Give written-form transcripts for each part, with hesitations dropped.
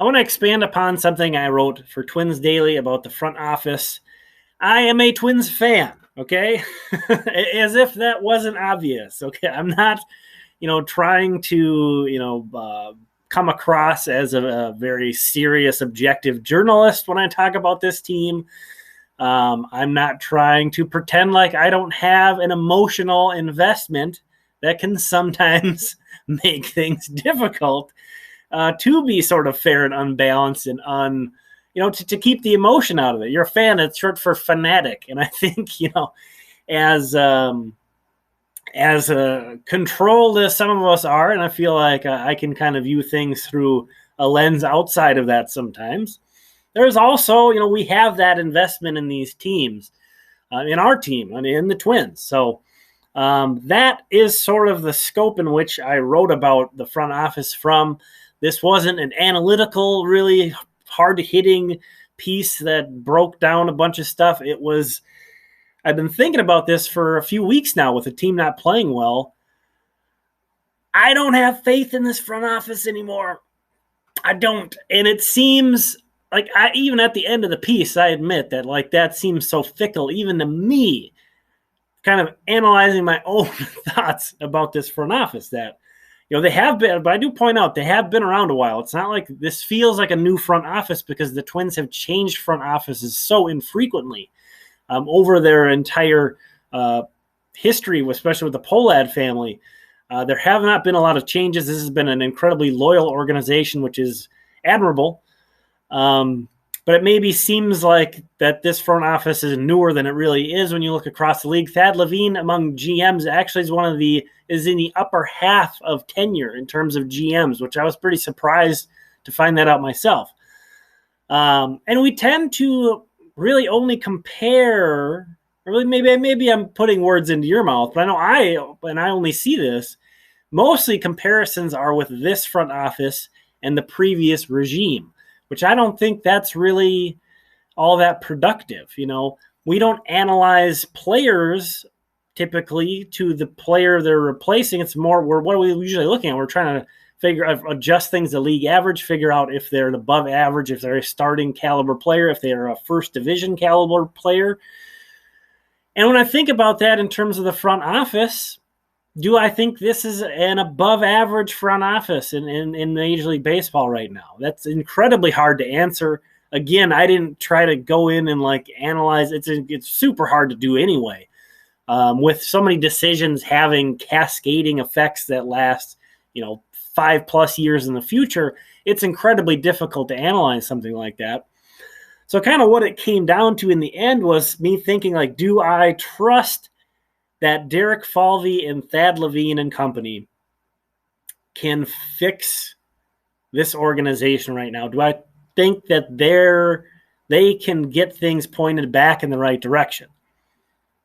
I want to expand upon something I wrote for Twins Daily about the front office. I am a Twins fan, okay? As if that wasn't obvious, okay? I'm not, trying to, come across as a very serious, objective journalist when I talk about this team. I'm not trying to pretend like I don't have an emotional investment that can sometimes make things difficult to be sort of fair and unbalanced and to keep the emotion out of it. You're a fan. It's short for fanatic, and I think as controlled as some of us are, and I feel like I can kind of view things through a lens outside of that sometimes. There's also, we have that investment in these teams, in our team, in the Twins. So that is sort of the scope in which I wrote about the front office from. This wasn't an analytical, really hard-hitting piece that broke down a bunch of stuff. I've been thinking about this for a few weeks now with the team not playing well. I don't have faith in this front office anymore. I don't. And it seems like even at the end of the piece, I admit that that seems so fickle, even to me, kind of analyzing my own thoughts about this front office that, they have been, but I do point out they have been around a while. It's not like this feels like a new front office because the Twins have changed front offices so infrequently over their entire history, especially with the Polad family. There have not been a lot of changes. This has been an incredibly loyal organization, which is admirable. But it maybe seems like that this front office is newer than it really is when you look across the league. Thad Levine among GMs actually is in the upper half of tenure in terms of GMs, which I was pretty surprised to find that out myself. And we tend to really only compare, or really maybe I'm putting words into your mouth, but I know I only see this. Mostly comparisons are with this front office and the previous regime, which I don't think that's really all that productive. We don't analyze players typically to the player they're replacing. It's more, what are we usually looking at? We're trying to adjust things to league average, figure out if they're an above average, if they're a starting caliber player, if they're a first division caliber player. And when I think about that in terms of the front office, do I think this is an above average front office in Major League Baseball right now? That's incredibly hard to answer. Again, I didn't try to go in and analyze. It's super hard to do anyway. With so many decisions having cascading effects that last, 5+ years in the future, it's incredibly difficult to analyze something like that. So kind of what it came down to in the end was me thinking, do I trust that Derek Falvey and Thad Levine and company can fix this organization right now? Do I think that they can get things pointed back in the right direction?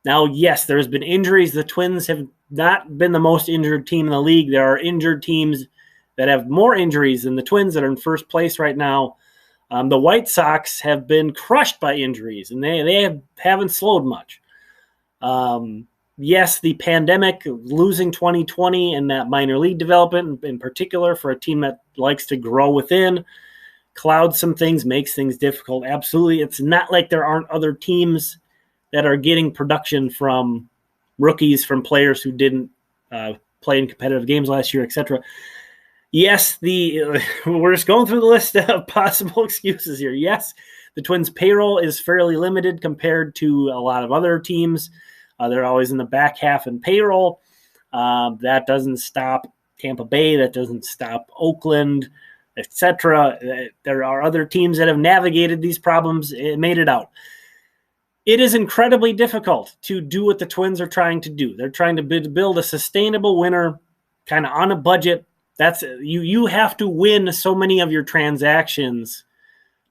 Now, yes, there's been injuries. The Twins have not been the most injured team in the league. There are injured teams that have more injuries than the Twins that are in first place right now. The White Sox have been crushed by injuries, and they haven't slowed much. Yes, the pandemic, losing 2020 and that minor league development in particular for a team that likes to grow within, clouds some things, makes things difficult. Absolutely. It's not like there aren't other teams that are getting production from rookies, from players who didn't play in competitive games last year, etc. Yes, we're just going through the list of possible excuses here. Yes, the Twins' payroll is fairly limited compared to a lot of other teams. They're always in the back half in payroll. That doesn't stop Tampa Bay. That doesn't stop Oakland, etc. There are other teams that have navigated these problems and made it out. It is incredibly difficult to do what the Twins are trying to do. They're trying to build a sustainable winner, kind of on a budget. That's you have to win so many of your transactions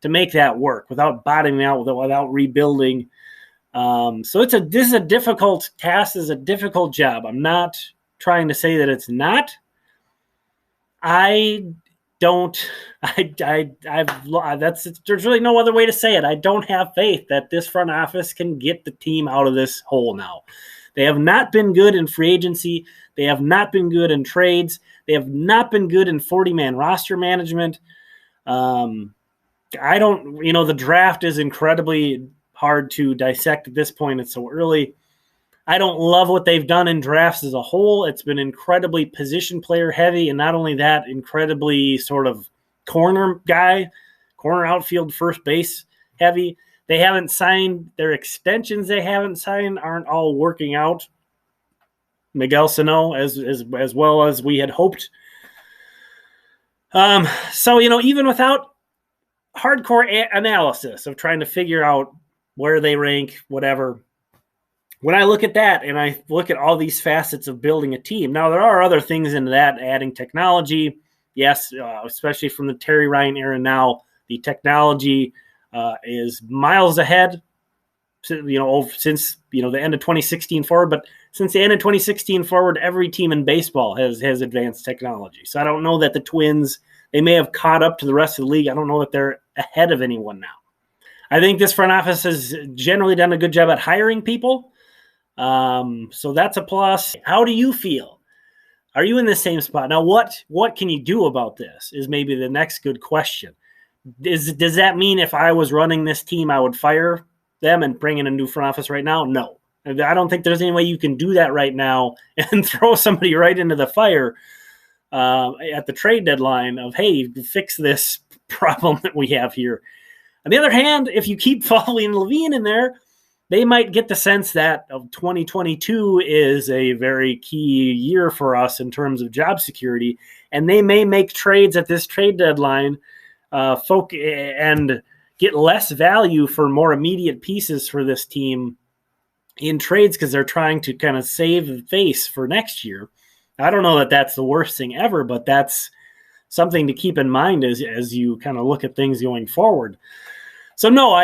to make that work without bottoming out, without rebuilding. So this is a difficult task. This is a difficult job. I'm not trying to say that it's not. There's really no other way to say it. I don't have faith that this front office can get the team out of this hole now. They have not been good in free agency. They have not been good in trades. They have not been good in 40-man roster management. I don't, the draft is incredibly hard to dissect at this point. It's so early. I don't love what they've done in drafts as a whole. It's been incredibly position player heavy, and not only that, incredibly sort of corner outfield, first base heavy. They haven't signed their extensions. They haven't signed aren't all working out. Miguel Sano as well as we had hoped. So even without hardcore analysis of trying to figure out where they rank, whatever. When I look at that and I look at all these facets of building a team, now there are other things in that, adding technology. Yes, especially from the Terry Ryan era now, the technology is miles ahead, since the end of 2016 forward. But since the end of 2016 forward, every team in baseball has advanced technology. So I don't know that the Twins, they may have caught up to the rest of the league. I don't know that they're ahead of anyone now. I think this front office has generally done a good job at hiring people. So that's a plus. How do you feel? Are you in the same spot? Now, what can you do about this is maybe the next good question. Does that mean if I was running this team, I would fire them and bring in a new front office right now? No. I don't think there's any way you can do that right now and throw somebody right into the fire at the trade deadline of, hey, fix this problem that we have here. On the other hand, if you keep following Levine in there, they might get the sense that 2022 is a very key year for us in terms of job security, and they may make trades at this trade deadline and get less value for more immediate pieces for this team in trades because they're trying to kind of save face for next year. I don't know that that's the worst thing ever, but that's something to keep in mind as you kind of look at things going forward. So no,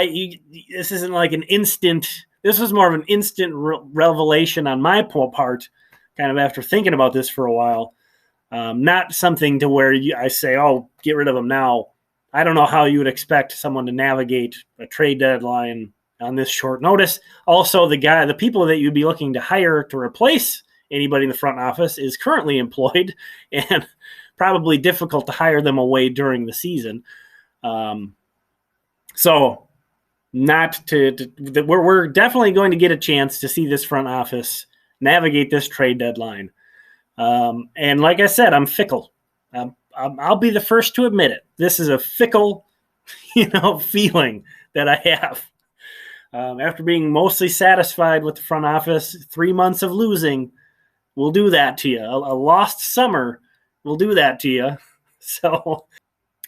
this isn't like an instant. This was more of an instant revelation on my part, kind of after thinking about this for a while. Not something to where I say, "Oh, get rid of them now." I don't know how you would expect someone to navigate a trade deadline on this short notice. Also, the people that you'd be looking to hire to replace anybody in the front office is currently employed, and probably difficult to hire them away during the season. So we're definitely going to get a chance to see this front office navigate this trade deadline. And like I said, I'm fickle. I'll be the first to admit it. This is a fickle, feeling that I have. After being mostly satisfied with the front office, 3 months of losing will do that to you. A lost summer will do that to you. So,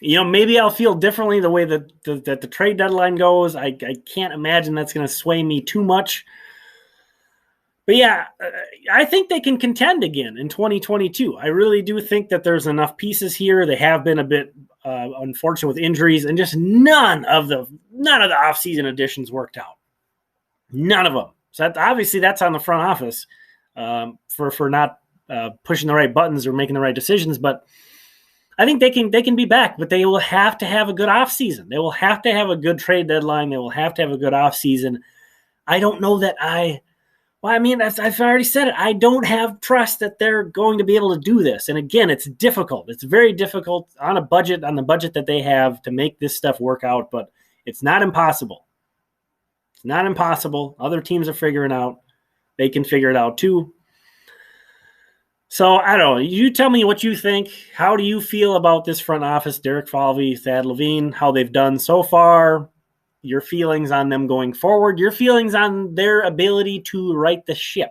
maybe I'll feel differently the way that the trade deadline goes. I can't imagine that's going to sway me too much. But yeah, I think they can contend again in 2022. I really do think that there's enough pieces here. They have been a bit unfortunate with injuries, and just none of the offseason additions worked out. None of them. So obviously that's on the front office for not pushing the right buttons or making the right decisions. But I think they can be back, but they will have to have a good offseason. They will have to have a good trade deadline. They will have to have a good offseason. I don't know that I've already said it. I don't have trust that they're going to be able to do this. And again, it's difficult. It's very difficult on the budget that they have to make this stuff work out, but it's not impossible. It's not impossible. Other teams are figuring out. They can figure it out too. So I don't know. You tell me what you think. How do you feel about this front office, Derek Falvey, Thad Levine, how they've done so far? Your feelings on them going forward, your feelings on their ability to right the ship.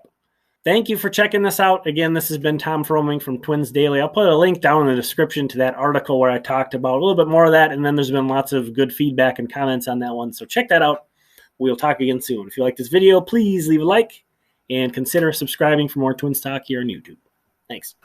Thank you for checking this out. Again, this has been Tom Froming from Twins Daily. I'll put a link down in the description to that article where I talked about a little bit more of that, and then there's been lots of good feedback and comments on that one. So check that out. We'll talk again soon. If you like this video, please leave a like and consider subscribing for more Twins Talk here on YouTube. Thanks.